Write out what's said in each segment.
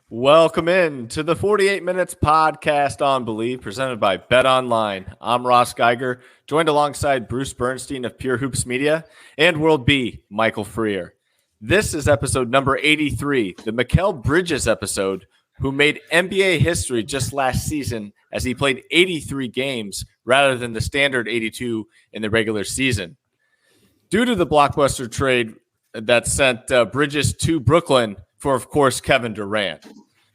Welcome in to the 48 Minutes podcast on Believe, presented by Bet Online. I'm Ross Geiger, joined alongside Bruce Bernstein of Pure Hoops Media and World B, Michael Freer. This is episode number 83, the Mikal Bridges episode, who made NBA history just last season as he played 83 games rather than the standard 82 in the regular season. Due to the Blockbuster trade that sent Bridges to Brooklyn for, of course, Kevin Durant.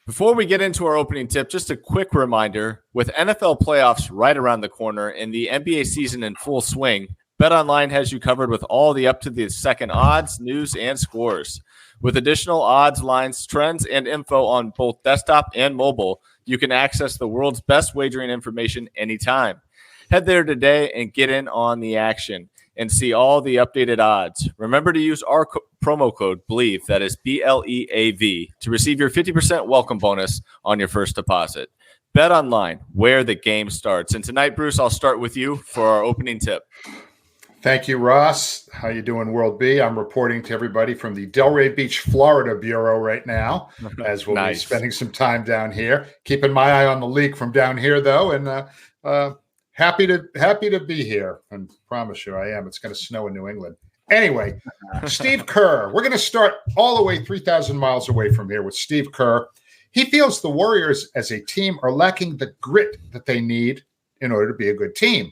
Before we get into our opening tip, just a quick reminder, with NFL playoffs right around the corner and the NBA season in full swing, BetOnline has you covered with all the up-to-the-second odds, news, and scores. With additional odds, lines, trends, and info on both desktop and mobile, you can access the world's best wagering information anytime. Head there today and get in on the action and see all the updated odds. Remember to use our promo code BELIEVE, that is BLEAV, to receive your 50% welcome bonus on your first deposit. Bet Online, where the game starts. And tonight, Bruce, I'll start with you for our opening tip. Thank you, Ross. How you doing, World B? I'm reporting to everybody from the Delray Beach, Florida Bureau right now, as we'll be spending some time down here. Keeping my eye on the league from down here, though, and happy to be here, and promise you I am. It's going to snow in New England. Anyway, Steve Kerr. We're going to start all the way 3,000 miles away from here with Steve Kerr. He feels the Warriors as a team are lacking the grit that they need in order to be a good team.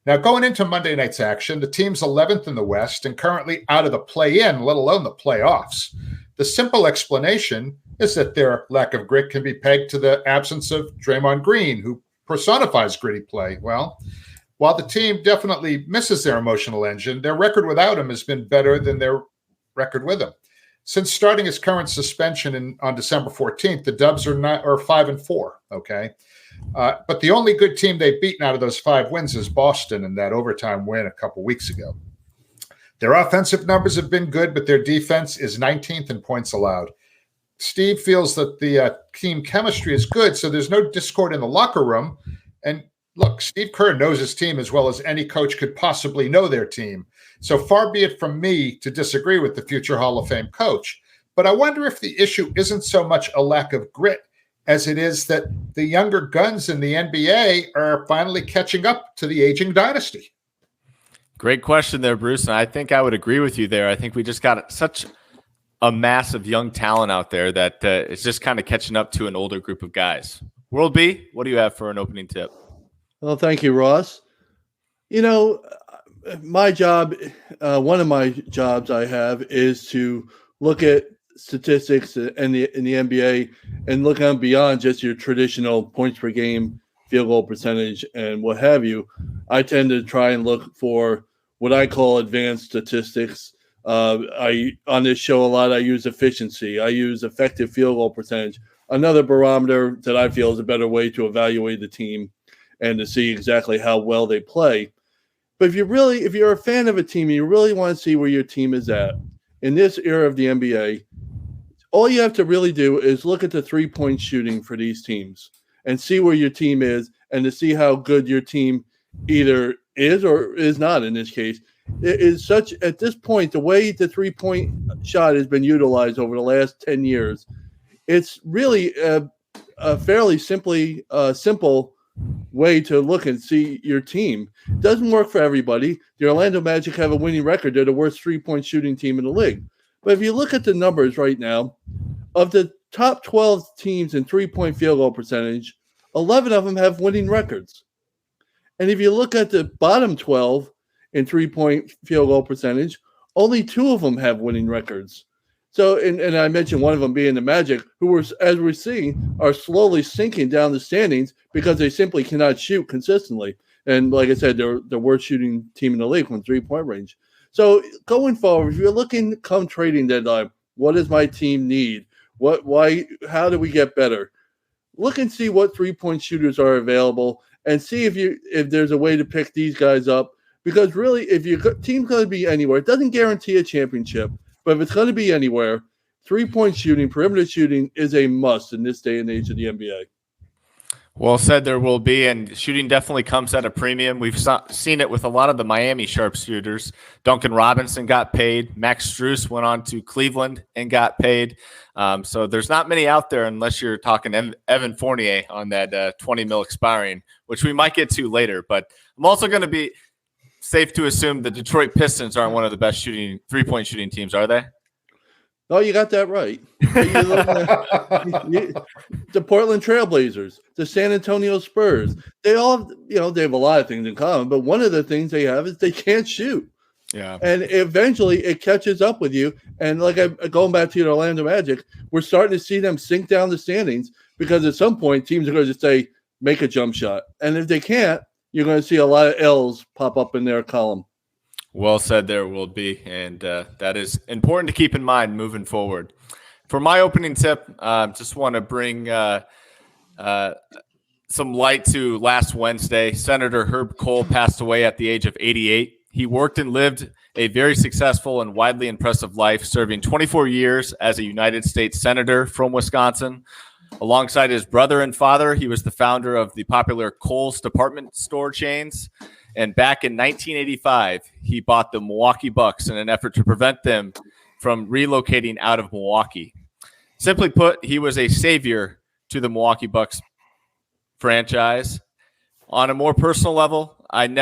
Now, going into Monday night's action, the team's 11th in the West and currently out of the play-in, let alone the playoffs. The simple explanation is that their lack of grit can be pegged to the absence of Draymond Green, who personifies gritty play. Well, while the team definitely misses their emotional engine, their record without him has been better than their record with him. Since starting his current suspension on December 14th, the Dubs are 5-4. Okay, but the only good team they've beaten out of those 5 wins is Boston in that overtime win a couple weeks ago. Their offensive numbers have been good, but their defense is 19th in points allowed. Steve feels that the team chemistry is good, so there's no discord in the locker room. And look, Steve Kerr knows his team as well as any coach could possibly know their team. So far be it from me to disagree with the future Hall of Fame coach. But I wonder if the issue isn't so much a lack of grit as it is that the younger guns in the NBA are finally catching up to the aging dynasty. Great question there, Bruce. And I think I would agree with you there. I think we just got such a mass of young talent out there that it's just kind of catching up to an older group of guys. World B, what do you have for an opening tip? Well, thank you, Ross. You know, my job, one of my jobs I have is to look at statistics in the NBA and look on beyond just your traditional points per game, field goal percentage, and what have you. I tend to try and look for what I call advanced statistics. On this show a lot, I use efficiency. I use effective field goal percentage, another barometer that I feel is a better way to evaluate the team and to see exactly how well they play. But if you're a fan of a team and you really want to see where your team is at in this era of the NBA, all you have to really do is look at the three-point shooting for these teams and see where your team is and to see how good your team either is or is not in this case. It is such, at this point, the way the three-point shot has been utilized over the last 10 years, it's really a fairly simple way to look and see your team. It doesn't work for everybody. The Orlando Magic have a winning record. They're the worst three-point shooting team in the league. But if you look at the numbers right now, of the top 12 teams in three-point field goal percentage, 11 of them have winning records. And if you look at the bottom 12 in three-point field goal percentage, only 2 of them have winning records. So, and I mentioned one of them being the Magic, who, as we're seeing, are slowly sinking down the standings because they simply cannot shoot consistently. And like I said, they're the worst shooting team in the league from three-point range. So going forward, if you're looking come trading deadline, what does my team need? How do we get better? Look and see what three-point shooters are available and see if there's a way to pick these guys up. Because really, if your team's going to be anywhere, it doesn't guarantee a championship. But if it's going to be anywhere, three-point shooting, perimeter shooting is a must in this day and age of the NBA. Well said, there will be, and shooting definitely comes at a premium. We've seen it with a lot of the Miami sharpshooters. Duncan Robinson got paid. Max Strus went on to Cleveland and got paid. So there's not many out there unless you're talking Evan Fournier on that $20 million expiring, which we might get to later. But I'm also going to be safe to assume the Detroit Pistons aren't one of the best three-point shooting teams, are they? Oh, you got that right. The Portland Trailblazers, the San Antonio Spurs, they all, they have a lot of things in common, but one of the things they have is they can't shoot. Yeah. And eventually it catches up with you. And going back to the Orlando Magic, we're starting to see them sink down the standings because at some point teams are going to say, make a jump shot. And if they can't, you're going to see a lot of L's pop up in their column. Well said, there will be, and that is important to keep in mind moving forward. For my opening tip, just want to bring some light to last Wednesday. Senator Herb Kohl passed away at the age of 88. He worked and lived a very successful and widely impressive life, serving 24 years as a United States Senator from Wisconsin. Alongside his brother and father, he was the founder of the popular Kohl's department store chains. And back in 1985, he bought the Milwaukee Bucks in an effort to prevent them from relocating out of Milwaukee. Simply put, he was a savior to the Milwaukee Bucks franchise. On a more personal level, I'm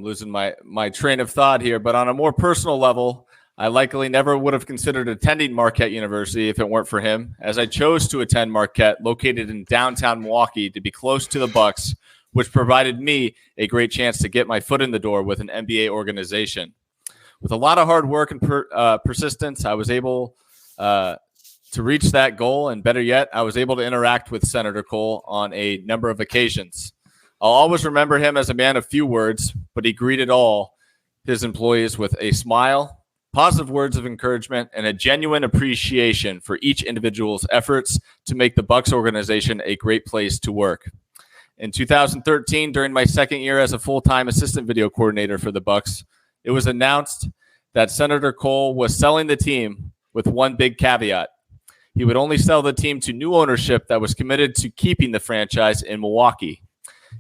losing my train of thought here, but on a more personal level, I likely never would have considered attending Marquette University if it weren't for him, as I chose to attend Marquette, located in downtown Milwaukee, to be close to the Bucks, which provided me a great chance to get my foot in the door with an NBA organization. With a lot of hard work and persistence, I was able to reach that goal, and better yet, I was able to interact with Senator Kohl on a number of occasions. I'll always remember him as a man of few words, but he greeted all his employees with a smile, positive words of encouragement, and a genuine appreciation for each individual's efforts to make the Bucks organization a great place to work. In 2013, during my second year as a full-time assistant video coordinator for the Bucks, it was announced that Senator Kohl was selling the team with one big caveat. He would only sell the team to new ownership that was committed to keeping the franchise in Milwaukee.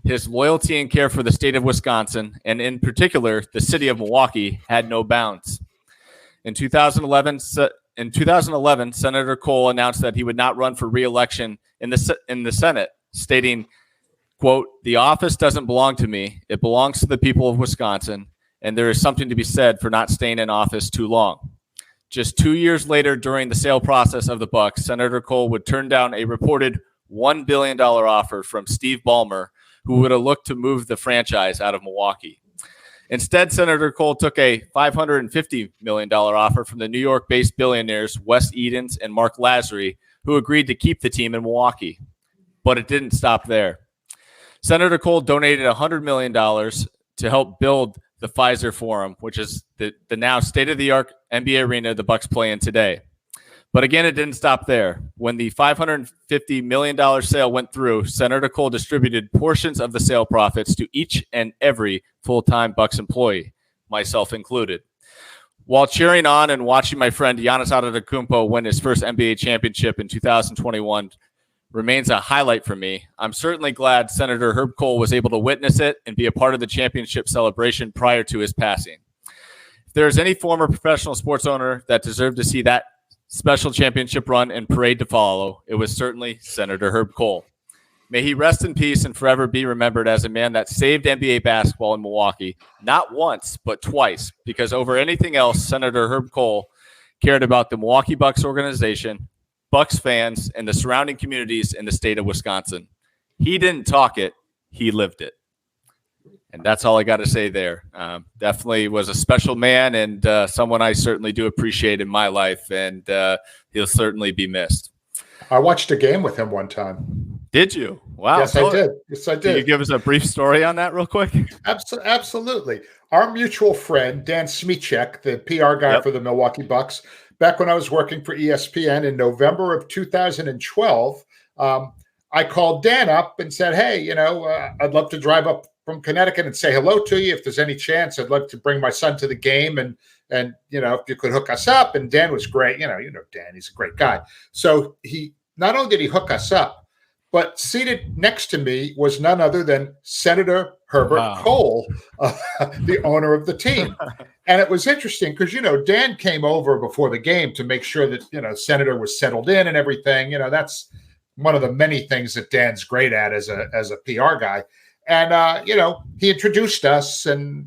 His loyalty and care for the state of Wisconsin, and in particular, the city of Milwaukee, had no bounds. In 2011, Senator Kohl announced that he would not run for re-election in the Senate, stating, quote, "The office doesn't belong to me. It belongs to the people of Wisconsin, and there is something to be said for not staying in office too long." Just 2 years later, during the sale process of the Bucks, Senator Kohl would turn down a reported $1 billion offer from Steve Ballmer, who would have looked to move the franchise out of Milwaukee. Instead, Senator Kohl took a $550 million offer from the New York-based billionaires Wes Edens and Mark Lazary, who agreed to keep the team in Milwaukee. But it didn't stop there. Senator Kohl donated $100 million to help build the Pfizer Forum, which is the now state-of-the-art NBA arena the Bucks play in today. But again, it didn't stop there. When the $550 million sale went through, Senator Kohl distributed portions of the sale profits to each and every full-time Bucks employee, myself included. While cheering on and watching my friend Giannis Antetokounmpo win his first NBA championship in 2021 remains a highlight for me, I'm certainly glad Senator Herb Kohl was able to witness it and be a part of the championship celebration prior to his passing. If there is any former professional sports owner that deserved to see that special championship run and parade to follow, it was certainly Senator Herb Kohl. May he rest in peace and forever be remembered as a man that saved NBA basketball in Milwaukee, not once, but twice, because over anything else, Senator Herb Kohl cared about the Milwaukee Bucks organization, Bucks fans, and the surrounding communities in the state of Wisconsin. He didn't talk it, he lived it. And that's all I got to say there. Definitely was a special man and someone I certainly do appreciate in my life, and he'll certainly be missed. I watched a game with him one time. Did you? Wow. Yes, I did. Yes, I did. Can you give us a brief story on that real quick? Absolutely. Our mutual friend, Dan Smichek, the PR guy for the Milwaukee Bucks, back when I was working for ESPN in November of 2012, I called Dan up and said, hey, I'd love to drive up from Connecticut and say hello to you. If there's any chance, I'd love to bring my son to the game and if you could hook us up. And Dan was great. Dan, he's a great guy. So he not only did he hook us up, But seated next to me was none other than Senator Herbert Kohl, the owner of the team. And it was interesting because, Dan came over before the game to make sure that, Senator was settled in and everything. That's one of the many things that Dan's great at as a PR guy. And, he introduced us and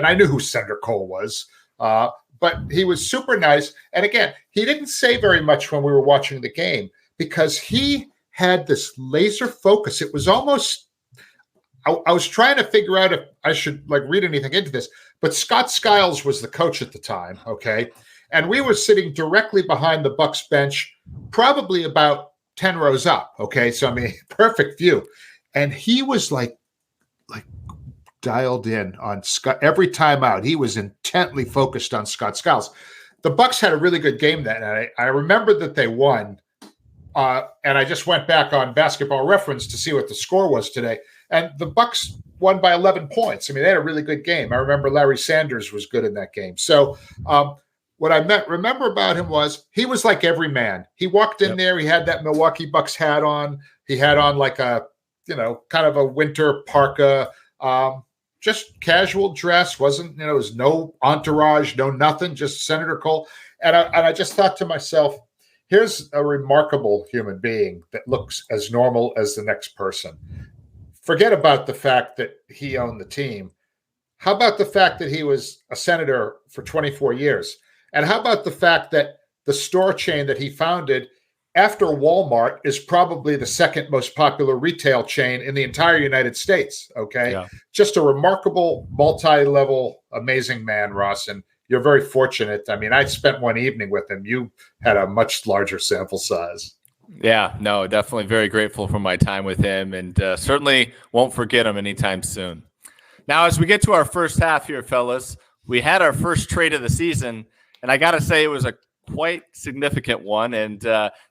I knew who Senator Kohl was, but he was super nice. And again, he didn't say very much when we were watching the game because he had this laser focus. It was almost, I was trying to figure out if I should read anything into this, but Scott Skiles was the coach at the time. Okay. And we were sitting directly behind the Bucks bench, probably about 10 rows up. Okay. So, perfect view. And he was like dialed in on Scott every time out. He was intently focused on Scott Skiles. The Bucks had a really good game that night. I remember that they won. And I just went back on Basketball Reference to see what the score was today. And the Bucks won by 11 points. They had a really good game. I remember Larry Sanders was good in that game. So what I remember about him was he was like every man. He walked in there. He had that Milwaukee Bucks hat on. He had on like a, kind of a winter parka, just casual dress. Wasn't, there was no entourage, no nothing, just Senator Kohl. And I just thought to myself, here's a remarkable human being that looks as normal as the next person. Forget about the fact that he owned the team. How about the fact that he was a senator for 24 years? And how about the fact that the store chain that he founded after Walmart is probably the second most popular retail chain in the entire United States? Okay. Yeah. Just a remarkable, multi-level, amazing man, Ross. And you're very fortunate. I spent one evening with him. You had a much larger sample size. Yeah, no, definitely very grateful for my time with him and certainly won't forget him anytime soon. Now, as we get to our first half here, fellas, we had our first trade of the season, and I got to say it was a quite significant one. And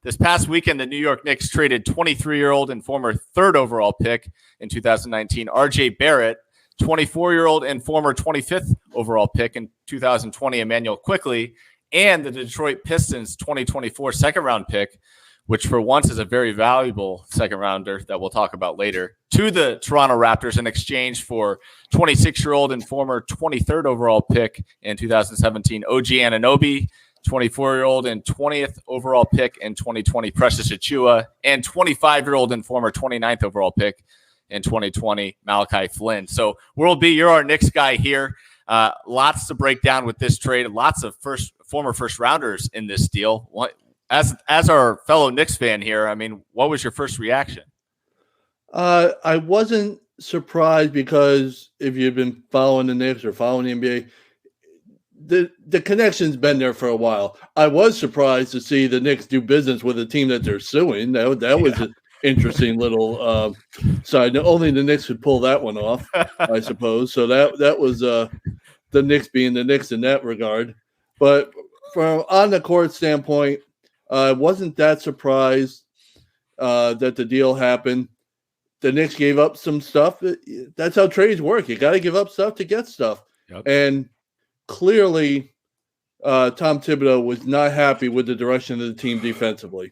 this past weekend, the New York Knicks traded 23-year-old and former third overall pick in 2019, RJ Barrett, 24-year-old and former 25th overall pick in 2020, Immanuel Quickley, and the Detroit Pistons 2024 second-round pick, which for once is a very valuable second-rounder that we'll talk about later, to the Toronto Raptors in exchange for 26-year-old and former 23rd overall pick in 2017, OG Anunoby, 24-year-old and 20th overall pick in 2020, Precious Achiewa, and 25-year-old and former 29th overall pick in 2020, Malachi Flynn. So, World B, you're our Knicks guy here. Lots to break down with this trade. Lots of former first rounders in this deal. As our fellow Knicks fan here, what was your first reaction? I wasn't surprised because if you've been following the Knicks or following the NBA, the connection's been there for a while. I was surprised to see the Knicks do business with a team that they're suing. That was an interesting little side. Only the Knicks could pull that one off, I suppose. So that was the Knicks being the Knicks in that regard. But from on the court standpoint, I wasn't that surprised that the deal happened. The Knicks gave up some stuff. That's how trades work. You got to give up stuff to get stuff. Yep. And clearly, Tom Thibodeau was not happy with the direction of the team defensively.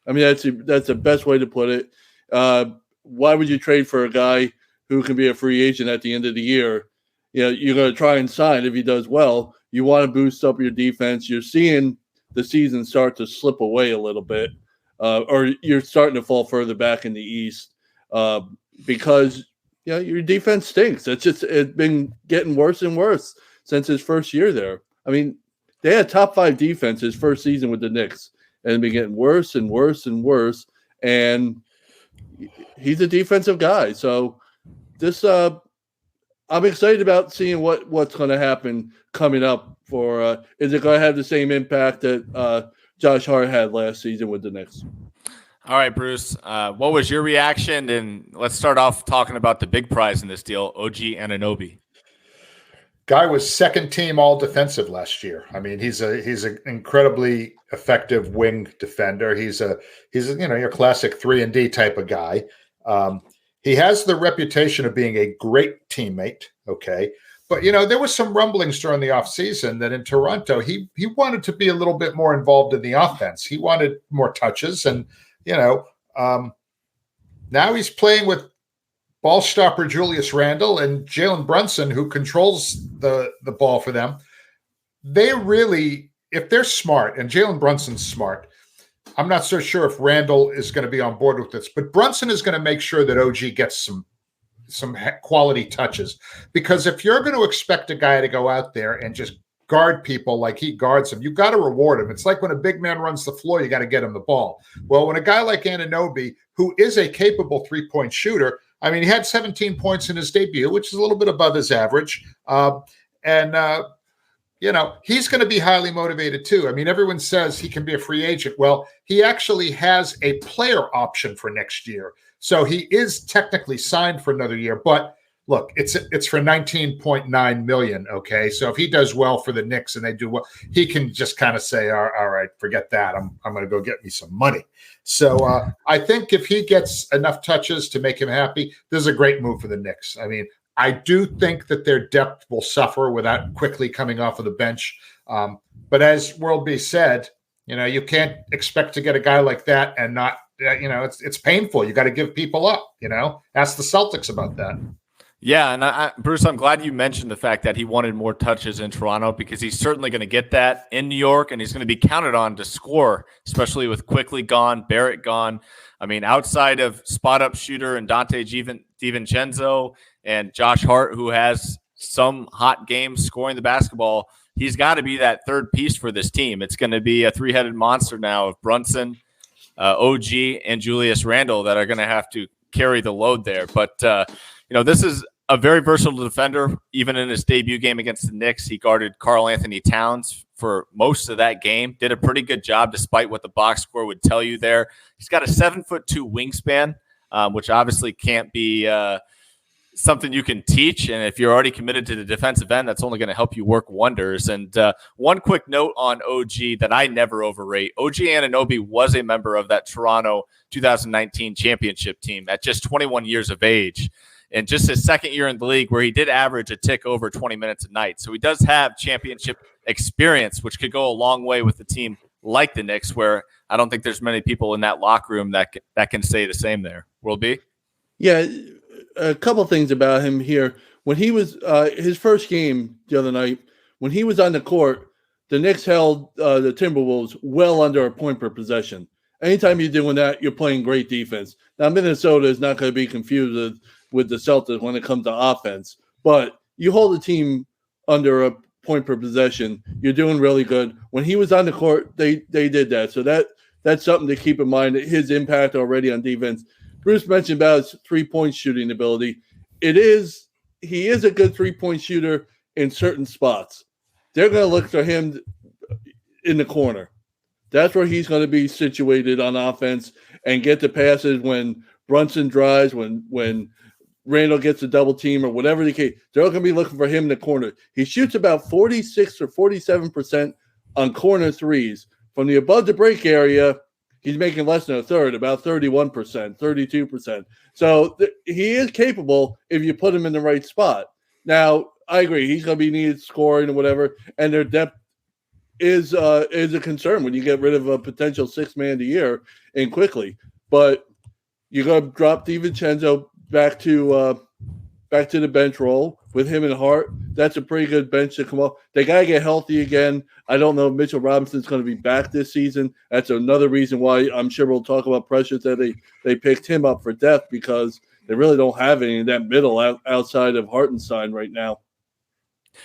That's the best way to put it. Why would you trade for a guy who can be a free agent at the end of the year? You're going to try and sign if he does well. You want to boost up your defense. You're seeing the season start to slip away a little bit, or you're starting to fall further back in the East because your defense stinks. It's been getting worse and worse since his first year there. They had top 5 defense his first season with the Knicks, and it's been getting worse and worse and worse. And he's a defensive guy, so this I'm excited about seeing what's going to happen coming up. Is it going to have the same impact that Josh Hart had last season with the Knicks? All right, Bruce. What was your reaction? And let's start off talking about the big prize in this deal, OG Anunoby. Guy was second team all defensive last year. He's an incredibly effective wing defender. He's your classic 3-and-D type of guy. He has the reputation of being a great teammate. Okay. But, there was some rumblings during the offseason that in Toronto, he wanted to be a little bit more involved in the offense. He wanted more touches. And, Now he's playing with ball stopper Julius Randle and Jalen Brunson, who controls the ball for them. They really, if they're smart, and Jalen Brunson's smart, I'm not so sure if Randle is going to be on board with this, but Brunson is going to make sure that OG gets some quality touches. Because if you're going to expect a guy to go out there and just guard people like he guards them, you've got to reward him. It's like when a big man runs the floor, you got to get him the ball. Well, when a guy like Anunoby, who is a capable three-point shooter, I mean, he had 17 points in his debut, which is a little bit above his average. He's going to be highly motivated too. I mean, everyone says he can be a free agent. Well, he actually has a player option for next year. So he is technically signed for another year. But look, it's for $19.9 million. Okay. So if he does well for the Knicks and they do well, he can just kind of say, all right, forget that. I'm going to go get me some money. So I think if he gets enough touches to make him happy, this is a great move for the Knicks. I mean, I do think that their depth will suffer without Quickley coming off of the bench. But as World B said, you can't expect to get a guy like that and not, it's painful. You got to give people up, ask the Celtics about that. Yeah, and Bruce, I'm glad you mentioned the fact that he wanted more touches in Toronto, because he's certainly going to get that in New York, and he's going to be counted on to score, especially with Quickley gone, Barrett gone. I mean, outside of spot-up shooter and Dante DiVincenzo and Josh Hart, who has some hot games scoring the basketball, he's got to be that third piece for this team. It's going to be a three-headed monster now of Brunson, OG, and Julius Randle that are going to have to carry the load there. But this is a very versatile defender. Even in his debut game against the Knicks, he guarded Karl Anthony Towns for most of that game. Did a pretty good job despite what the box score would tell you there. He's got a 7'2" wingspan, which obviously can't be something you can teach. And if you're already committed to the defensive end, that's only going to help you work wonders. And one quick note on OG that I never overrate. OG Anunoby was a member of that Toronto 2019 championship team at just 21 years of age. And just his second year in the league, where he did average a tick over 20 minutes a night. So he does have championship experience, which could go a long way with a team like the Knicks, where I don't think there's many people in that locker room that can say the same there. World B? Yeah, a couple things about him here. When he was his first game the other night, when he was on the court, the Knicks held the Timberwolves well under a point per possession. Anytime you're doing that, you're playing great defense. Now, Minnesota is not going to be confused with the Celtics when it comes to offense, but you hold a team under a point per possession, you're doing really good. When he was on the court, they did that. So that's something to keep in mind, his impact already on defense. Bruce mentioned about his three-point shooting ability. He is a good three-point shooter in certain spots. They're going to look for him in the corner. That's where he's going to be situated on offense and get the passes when Brunson drives, when Randle gets a double team or whatever the case. They're going to be looking for him in the corner. He shoots about 46 or 47% on corner threes. From the above the break area, he's making less than a third, about 31%, 32%. So he is capable if you put him in the right spot. Now, I agree. He's going to be needed scoring or whatever, and their depth is a concern when you get rid of a potential sixth man of the year in Quickley. But you're going to drop DiVincenzo back to the bench role with him and Hart. That's a pretty good bench to come off. They got to get healthy again. I don't know if Mitchell Robinson's going to be back this season. That's another reason why I'm sure we'll talk about Precious, that they picked him up for depth, because they really don't have any in that middle outside of Hartenstein right now.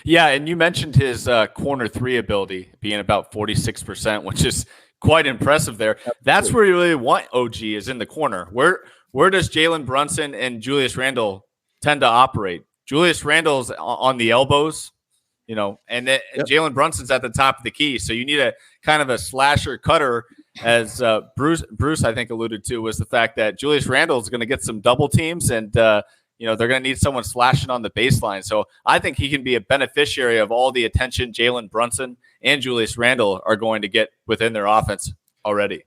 Yeah, and you mentioned his corner three ability being about 46%, which is quite impressive there. That's where you really want OG, is in the corner. Where does Jalen Brunson and Julius Randle tend to operate? Julius Randle's on the elbows, and then Jalen Brunson's at the top of the key. So you need a kind of a slasher cutter, as Bruce I think alluded to, was the fact that Julius Randle is going to get some double teams, and they're going to need someone slashing on the baseline. So I think he can be a beneficiary of all the attention Jalen Brunson and Julius Randle are going to get within their offense already.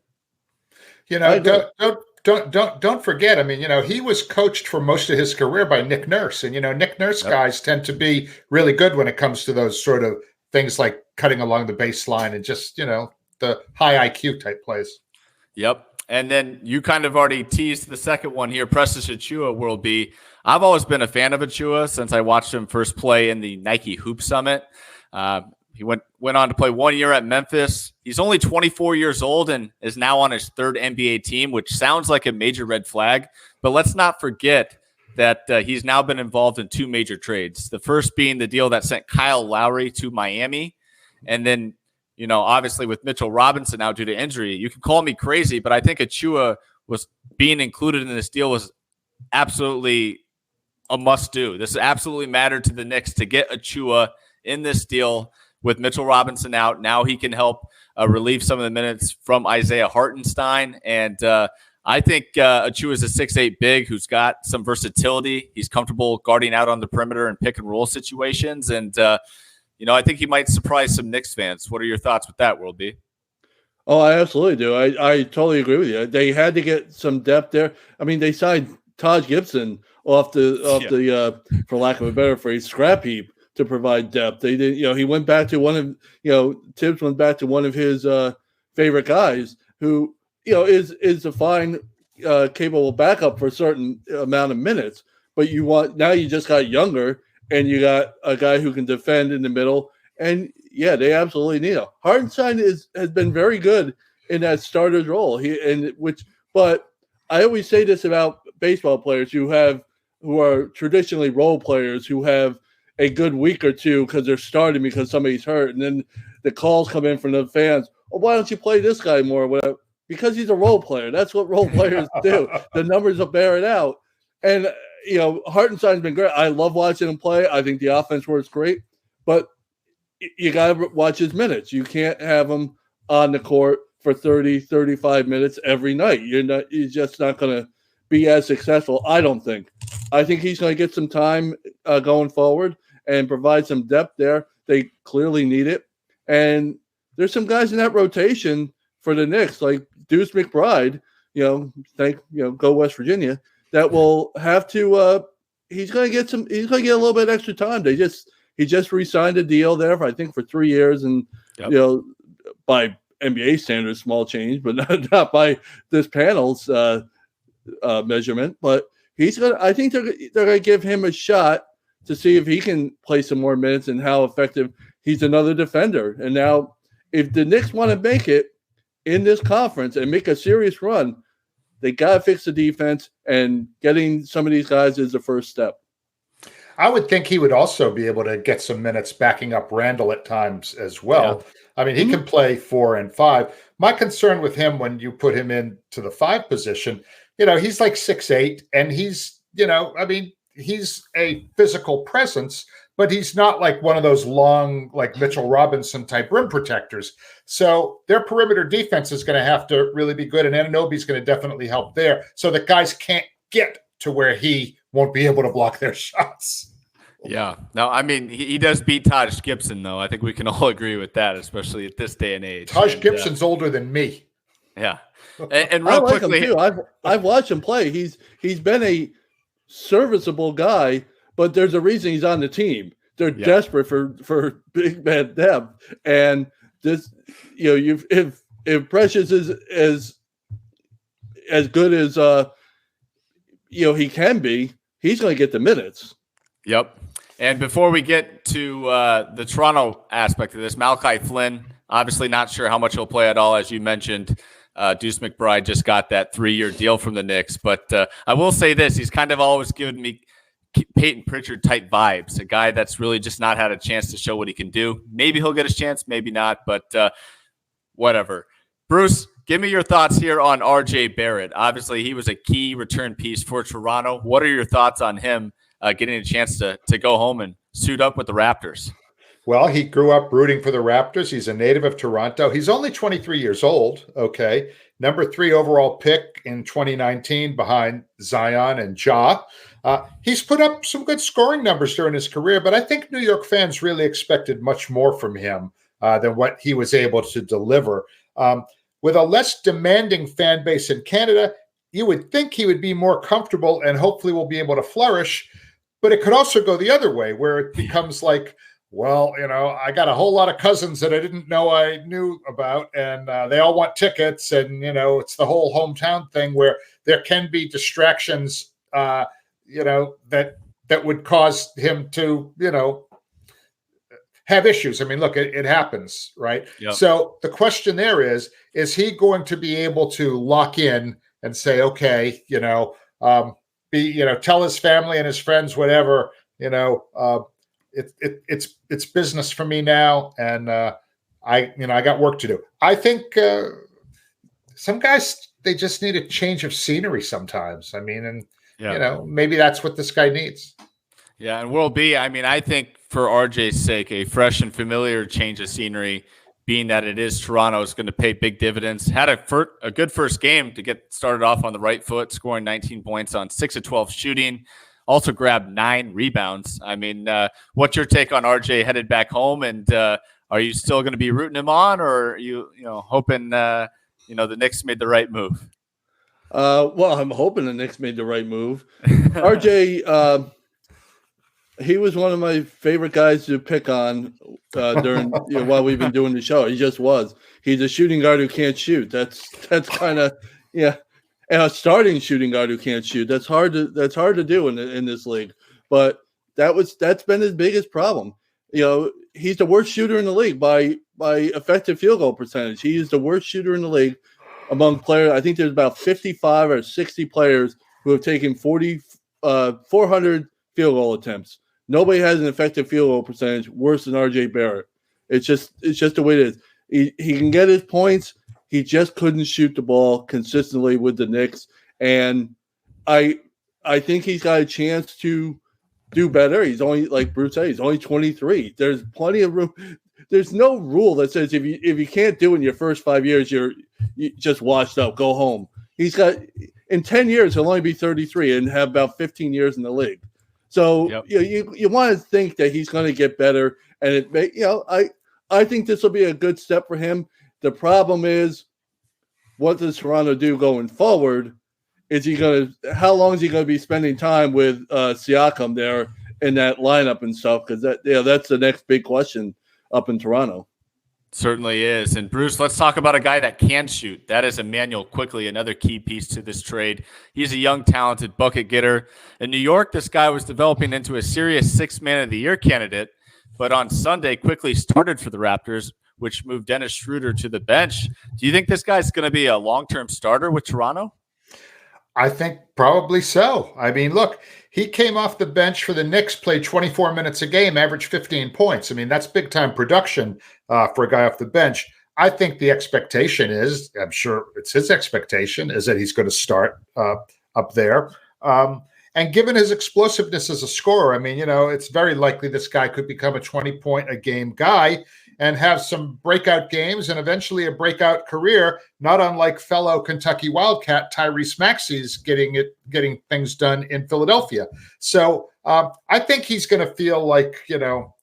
Don't forget. I mean, he was coached for most of his career by Nick Nurse, and Nick Nurse guys tend to be really good when it comes to those sort of things like cutting along the baseline and just the high IQ type plays. Yep. And then you kind of already teased the second one here, Precious Achiewa will be. I've always been a fan of Achiewa since I watched him first play in the Nike Hoop Summit. He went on to play 1 year at Memphis. He's only 24 years old and is now on his third NBA team, which sounds like a major red flag. But let's not forget that he's now been involved in two major trades. The first being the deal that sent Kyle Lowry to Miami. And then, obviously with Mitchell Robinson now due to injury, you can call me crazy, but I think Achiewa was being included in this deal was absolutely a must do. This absolutely mattered to the Knicks to get Achiewa in this deal with Mitchell Robinson out. Now he can help relieve some of the minutes from Isaiah Hartenstein. And I think Achiewa is a 6'8" big who's got some versatility. He's comfortable guarding out on the perimeter in pick and roll situations. And, I think he might surprise some Knicks fans. What are your thoughts with that, World B? Oh, I absolutely do. I totally agree with you. They had to get some depth there. I mean, they signed Taj Gibson off the for lack of a better phrase, scrap heap to provide depth. They did, he went back to one of, Tibbs went back to one of his favorite guys who, is a fine, capable backup for a certain amount of minutes. But now you just got younger and you got a guy who can defend in the middle. And yeah, they absolutely need him. Hartenstein has been very good in that starter's role. But I always say this about baseball players who are traditionally role players who have a good week or two because they're starting because somebody's hurt, and then the calls come in from the fans. Oh, why don't you play this guy more? Whatever. Because he's a role player. That's what role players do. The numbers will bear it out. And Hartenstein's been great. I love watching him play. I think the offense works great, but you got to watch his minutes. You can't have him on the court for 30, 35 minutes every night. You're just not going to be as successful, I don't think. I think he's going to get some time going forward and provide some depth there. They clearly need it. And there's some guys in that rotation for the Knicks, like Deuce McBride, go West Virginia, that will have to he's going to get a little bit extra time. He just re-signed a deal there for 3 years, and by NBA standards, small change, but not by this panel's measurement. But I think they're going to give him a shot to see if he can play some more minutes and how effective he's another defender. And now, if the Knicks want to make it in this conference and make a serious run, they got to fix the defense, and getting some of these guys is the first step. I would think he would also be able to get some minutes backing up Randle at times as well. Yeah. I mean, he can play 4 and 5. My concern with him when you put him into the 5 position, he's like 6'8", and he's a physical presence, but he's not like one of those long, like Mitchell Robinson type rim protectors. So their perimeter defense is going to have to really be good, and Anunoby's going to definitely help there so that guys can't get to where he won't be able to block their shots. Yeah. No, I mean, he does beat Taj Gibson, though. I think we can all agree with that, especially at this day and age. Taj Gibson's older than me. Yeah. And real quickly, him too. I've watched him play. He's been a serviceable guy, but there's a reason he's on the team. They're desperate for big man depth, and this, if Precious is as good as he can be, he's going to get the minutes. Yep. And before we get to the Toronto aspect of this, Malachi Flynn, obviously not sure how much he'll play at all, as you mentioned. Deuce McBride just got that 3-year deal from the Knicks. But I will say this, he's kind of always given me Peyton Pritchard type vibes, a guy that's really just not had a chance to show what he can do. Maybe he'll get his chance, maybe not, but whatever. Bruce, give me your thoughts here on RJ Barrett. Obviously, he was a key return piece for Toronto. What are your thoughts on him getting a chance to go home and suit up with the Raptors? Well, he grew up rooting for the Raptors. He's a native of Toronto. He's only 23 years old, okay? Number 3 overall pick in 2019 behind Zion and Ja. He's put up some good scoring numbers during his career, but I think New York fans really expected much more from him than what he was able to deliver. With a less demanding fan base in Canada, you would think he would be more comfortable and hopefully will be able to flourish, but it could also go the other way where it becomes like, well, I got a whole lot of cousins that I didn't know I knew about, and they all want tickets. And, it's the whole hometown thing where there can be distractions, that would cause him to, have issues. I mean, look, it happens, right? Yep. So the question there is he going to be able to lock in and say, okay, tell his family and his friends, whatever, it's business for me now, and I got work to do. I think some guys, they just need a change of scenery sometimes. I mean, maybe that's what this guy needs. Yeah, and World B, I mean, I think for RJ's sake, a fresh and familiar change of scenery, being that it is Toronto, is going to pay big dividends. Had a good first game to get started off on the right foot, scoring 19 points on 6 of 12 shooting. Also grabbed 9 rebounds. I mean, what's your take on RJ headed back home? And are you still going to be rooting him on, or are you hoping the Knicks made the right move? Well, I'm hoping the Knicks made the right move. RJ, he was one of my favorite guys to pick on during while we've been doing the show. He just was. He's a shooting guard who can't shoot. That's kind of and a starting shooting guard who can't shoot. That's hard to do in this league. But that's been his biggest problem. He's the worst shooter in the league by effective field goal percentage. He is the worst shooter in the league among players. I think there's about 55 or 60 players who have taken 400 field goal attempts. Nobody has an effective field goal percentage worse than RJ Barrett. It's just the way it is. He can get his points. He just couldn't shoot the ball consistently with the Knicks. And I think he's got a chance to do better. He's only, like Bruce said, he's only 23. There's plenty of room. There's no rule that says if you can't do it in your first 5 years, you just washed up, go home. He's got, in 10 years, he'll only be 33 and have about 15 years in the league. So you want to think that he's going to get better, and I think this will be a good step for him. The problem is, what does Toronto do going forward? How long is he going to be spending time with Siakam there in that lineup and stuff? Because that's the next big question up in Toronto. Certainly is. And Bruce, let's talk about a guy that can shoot. That is Immanuel Quickley, another key piece to this trade. He's a young, talented bucket getter. In New York, this guy was developing into a serious 6th Man of the Year candidate. But on Sunday, Quickley started for the Raptors, which moved Dennis Schroeder to the bench. Do you think this guy's going to be a long-term starter with Toronto? I think probably so. I mean, look, he came off the bench for the Knicks, played 24 minutes a game, averaged 15 points. I mean, that's big-time production for a guy off the bench. I think the expectation is, I'm sure it's his expectation, is that he's going to start up there. And given his explosiveness as a scorer, I mean, it's very likely this guy could become a 20-point-a-game guy and have some breakout games and eventually a breakout career, not unlike fellow Kentucky Wildcat Tyrese Maxey's getting things done in Philadelphia. So I think he's going to feel like, how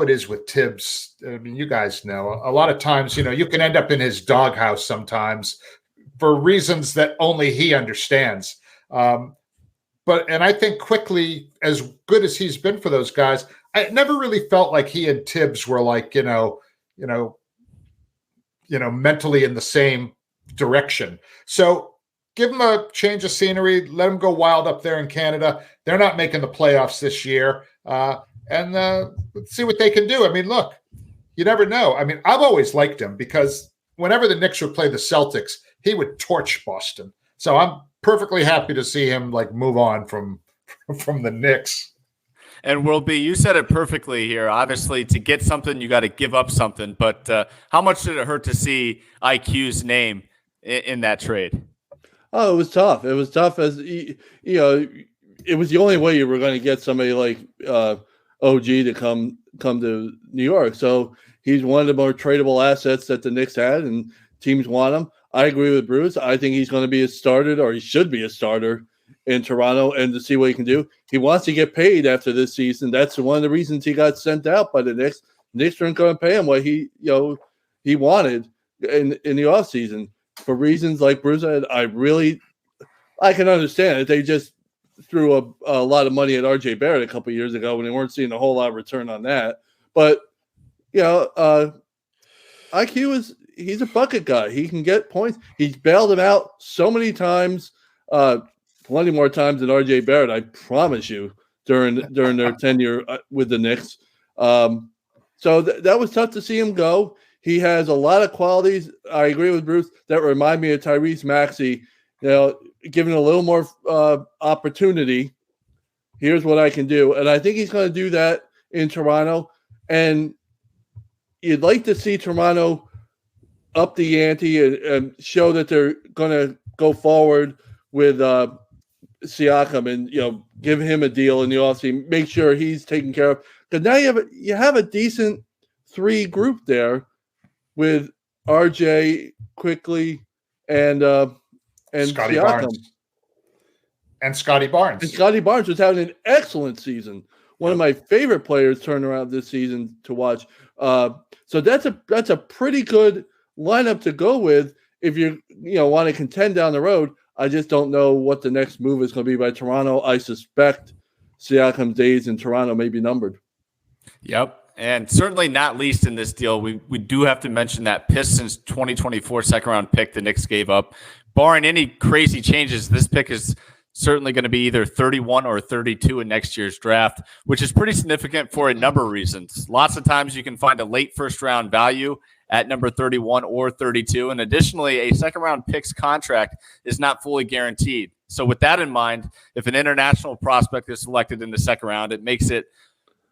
it is with Tibbs. I mean, you guys know, a lot of times, you can end up in his doghouse sometimes for reasons that only he understands. And I think Quickley, as good as he's been for those guys, I never really felt like he and Tibbs were like, mentally in the same direction. So give him a change of scenery, let him go wild up there in Canada. They're not making the playoffs this year. And let's see what they can do. I mean, look, you never know. I mean, I've always liked him because whenever the Knicks would play the Celtics, he would torch Boston. So I'm perfectly happy to see him move on from the Knicks. And World B, you said it perfectly here. Obviously, to get something, you got to give up something. But how much did it hurt to see IQ's name in that trade? Oh, it was tough. It was tough as it was the only way you were going to get somebody like OG to come to New York. So he's one of the more tradable assets that the Knicks had, and teams want him. I agree with Bruce. I think he's going to be a starter, or he should be a starter in Toronto, and to see what he can do. He wants to get paid after this season. That's one of the reasons he got sent out by the Knicks. Knicks aren't going to pay him what he wanted in the offseason. For reasons like Bruce said, I can understand it. They just threw a lot of money at RJ Barrett a couple of years ago when they weren't seeing a whole lot of return on that. But, IQ he's a bucket guy. He can get points. He's bailed him out so many times, plenty more times than RJ Barrett, I promise you, during their tenure with the Knicks. So that was tough to see him go. He has a lot of qualities, I agree with Bruce, that remind me of Tyrese Maxey. Given a little more opportunity, here's what I can do. And I think he's going to do that in Toronto. And you'd like to see Toronto up the ante and show that they're going to go forward with Siakam and give him a deal in the offseason, make sure he's taken care of. Because now you have a decent three group there with RJ, Quickley, and Scotty Siakam. Barnes. And Scotty Barnes. And Scotty Barnes was having an excellent season. One of my favorite players turned around this season to watch. So that's a pretty good lineup to go with if you want to contend down the road. I just don't know what the next move is going to be by Toronto. I suspect Siakam's days in Toronto may be numbered. Yep. And certainly not least in this deal, we do have to mention that Pistons 2024 second-round pick the Knicks gave up. Barring any crazy changes, this pick is certainly going to be either 31 or 32 in next year's draft, which is pretty significant for a number of reasons. Lots of times you can find a late first-round value at number 31 or 32. And additionally, a second-round pick's contract is not fully guaranteed. So with that in mind, if an international prospect is selected in the second round, it makes it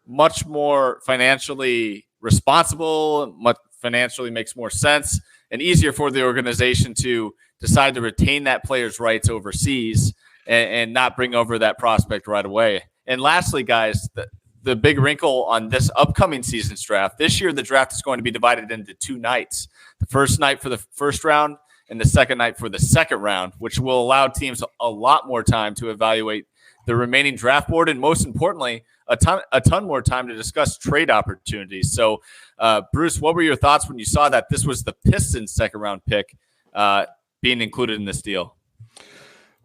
much more financially responsible, much financially makes more sense, and easier for the organization to decide to retain that player's rights overseas and not bring over that prospect right away. And lastly, guys, the big wrinkle on this upcoming season's draft, this year the draft is going to be divided into two nights. The first night for the first round and the second night for the second round, which will allow teams a lot more time to evaluate the remaining draft board, and most importantly, a ton more time to discuss trade opportunities. So, Bruce, what were your thoughts when you saw that this was the Pistons' second-round pick being included in this deal?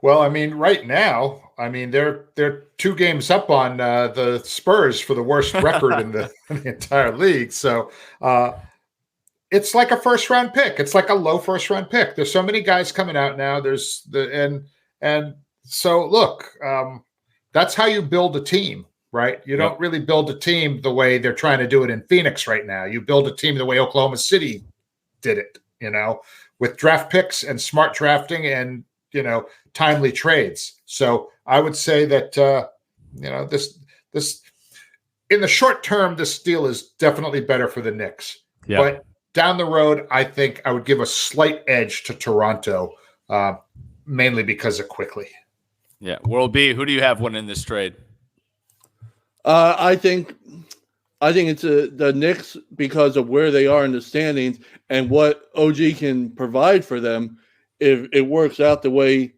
Well, I mean, right now, they're 2 games up on the Spurs for the worst record in the entire league. So it's like a first-round pick. It's like a low first-round pick. There's so many guys coming out now. So look, that's how you build a team, right? You don't really build a team the way they're trying to do it in Phoenix right now. You build a team the way Oklahoma City did it, with draft picks and smart drafting and, timely trades. So I would say that, this in the short term, this deal is definitely better for the Knicks. Yeah. But down the road, I think I would give a slight edge to Toronto, mainly because of Quickley. Yeah. World B, who do you have winning this trade? I think it's the Knicks because of where they are in the standings and what OG can provide for them. If it works out the way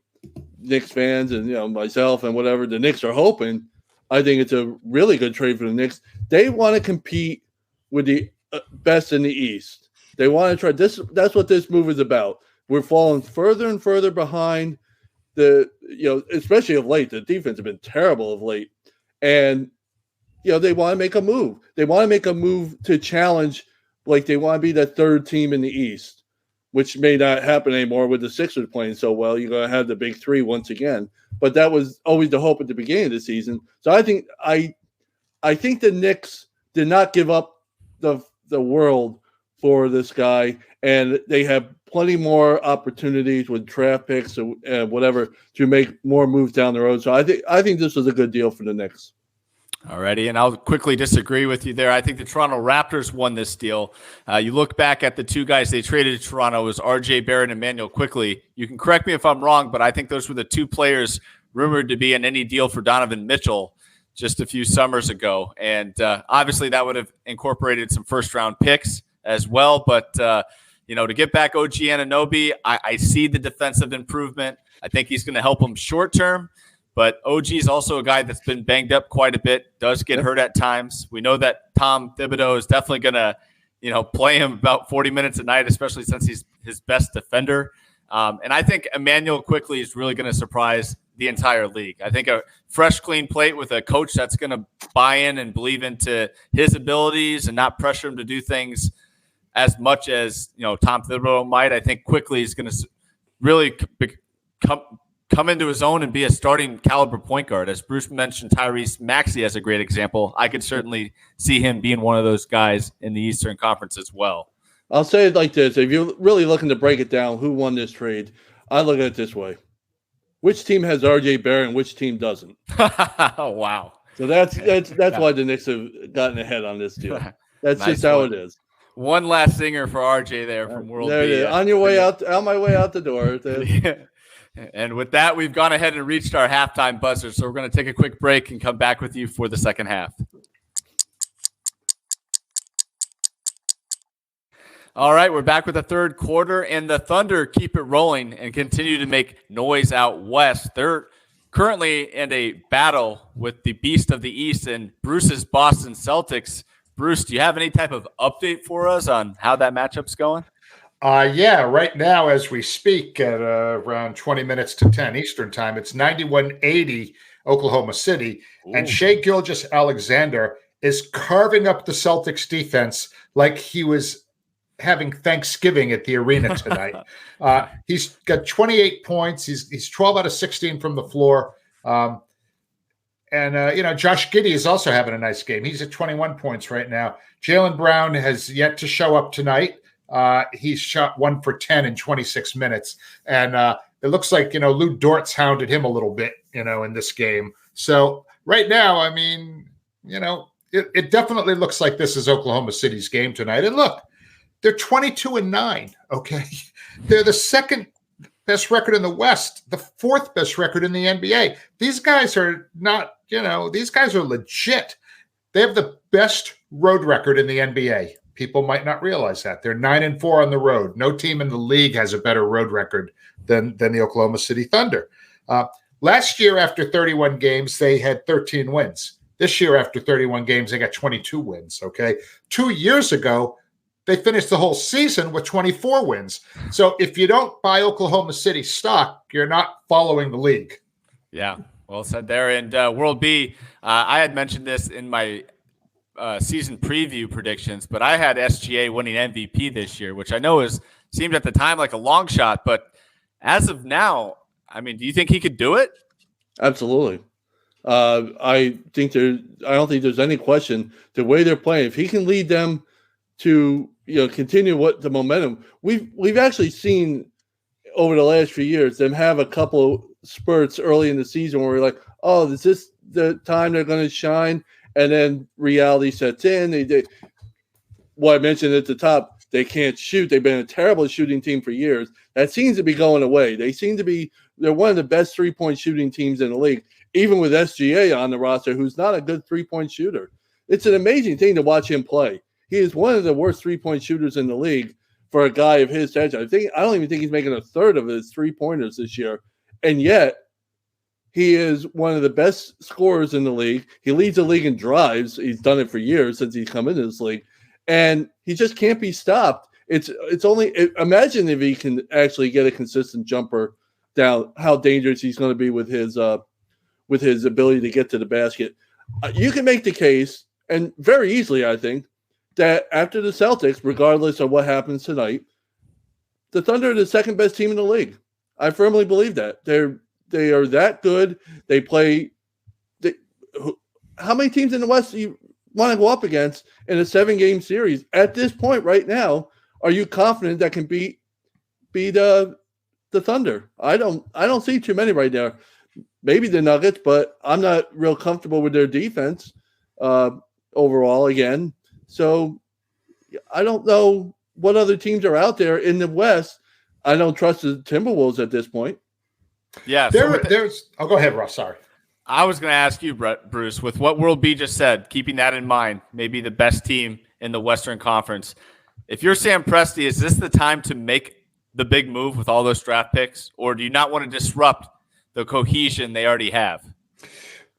Knicks fans and myself and whatever the Knicks are hoping, I think it's a really good trade for the Knicks. They want to compete with the best in the East. They want to try this. That's what this move is about. We're falling further and further behind. Especially of late, the defense has been terrible of late, and they want to make a move. They want to make a move to challenge, like they want to be the third team in the East, which may not happen anymore with the Sixers playing so well. You're going to have the big three once again, but that was always the hope at the beginning of the season. So I think the Knicks did not give up the world for this guy, and they have plenty more opportunities with draft picks and whatever to make more moves down the road. So I think this was a good deal for the Knicks. Alrighty, and I'll quickly disagree with you there. I think the Toronto Raptors won this deal. You look back at the two guys they traded to Toronto, was RJ Barrett and Immanuel Quickley. You can correct me if I'm wrong, but I think those were the two players rumored to be in any deal for Donovan Mitchell just a few summers ago. And obviously that would have incorporated some first-round picks as well. But, to get back OG Anunoby, I see the defensive improvement. I think he's going to help him short-term. But OG is also a guy that's been banged up quite a bit, does get hurt at times. We know that Tom Thibodeau is definitely going to, play him about 40 minutes a night, especially since he's his best defender. And I think Immanuel Quickley is really going to surprise the entire league. I think a fresh, clean plate with a coach that's going to buy in and believe into his abilities and not pressure him to do things as much as, Tom Thibodeau might. I think Quickley is going to really come into his own and be a starting caliber point guard. As Bruce mentioned, Tyrese Maxey as a great example. I could certainly see him being one of those guys in the Eastern Conference as well. I'll say it like this. If you're really looking to break it down, who won this trade, I look at it this way. Which team has RJ Barrett and which team doesn't? Oh, wow. So that's why the Knicks have gotten ahead on this deal. That's nice just how it is. One last singer for RJ there from World there B. It is. On your way out, on my way out the door. Yeah. And with that, we've gone ahead and reached our halftime buzzer. So we're going to take a quick break and come back with you for the second half. All right, we're back with the third quarter, and the Thunder keep it rolling and continue to make noise out west. They're currently in a battle with the Beast of the East and Bruce's Boston Celtics. Bruce, do you have any type of update for us on how that matchup's going? Yeah, right now as we speak at around 20 minutes to 10 Eastern time, it's 91-80 Oklahoma City. Ooh. And Shai Gilgeous Alexander is carving up the Celtics defense like he was having Thanksgiving at the arena tonight. He's got 28 points. He's 12 out of 16 from the floor. And Josh Giddey is also having a nice game. He's at 21 points right now. Jalen Brown has yet to show up tonight. He's shot 1 for 10 in 26 minutes. And it looks like, Lou Dort's hounded him a little bit, in this game. So right now, I mean, it definitely looks like this is Oklahoma City's game tonight. And look, they're 22-9, okay? They're the second best record in the West, the fourth best record in the NBA. These guys are not, these guys are legit. They have the best road record in the NBA. People might not realize that. They're 9-4 on the road. No team in the league has a better road record than the Oklahoma City Thunder. Last year, after 31 games, they had 13 wins. This year, after 31 games, they got 22 wins, okay? 2 years ago, they finished the whole season with 24 wins. So if you don't buy Oklahoma City stock, you're not following the league. Yeah, well said there. And World B, I had mentioned this in my season preview predictions, but I had SGA winning MVP this year, which I know seemed at the time like a long shot. But as of now, I mean, do you think he could do it? Absolutely. I don't think there's any question the way they're playing. If he can lead them to continue the momentum we've actually seen over the last few years, them have a couple spurts early in the season where we're like, oh, is this the time they're going to shine? And then reality sets in. What I mentioned at the top, they can't shoot. They've been a terrible shooting team for years. That seems to be going away. They're one of the best 3-point shooting teams in the league, even with SGA on the roster, who's not a good 3-point shooter. It's an amazing thing to watch him play. He is one of the worst 3-point shooters in the league for a guy of his stature. I don't even think he's making a third of his 3-pointers this year. And yet, he is one of the best scorers in the league. He leads the league in drives. He's done it for years since he's come into this league. And he just can't be stopped. Imagine if he can actually get a consistent jumper down, how dangerous he's going to be with his ability to get to the basket. You can make the case, and very easily, I think, that after the Celtics, regardless of what happens tonight, the Thunder are the second best team in the league. I firmly believe that. They are that good. They play. How many teams in the West do you want to go up against in a 7-game series? At this point right now, are you confident that can beat the Thunder? I don't see too many right now. Maybe the Nuggets, but I'm not real comfortable with their defense overall again. So I don't know what other teams are out there in the West. I don't trust the Timberwolves at this point. Yeah. There's go ahead, Ross. Sorry. I was going to ask you, Bruce, with what World B just said, keeping that in mind, maybe the best team in the Western Conference. If you're Sam Presti, is this the time to make the big move with all those draft picks, or do you not want to disrupt the cohesion they already have?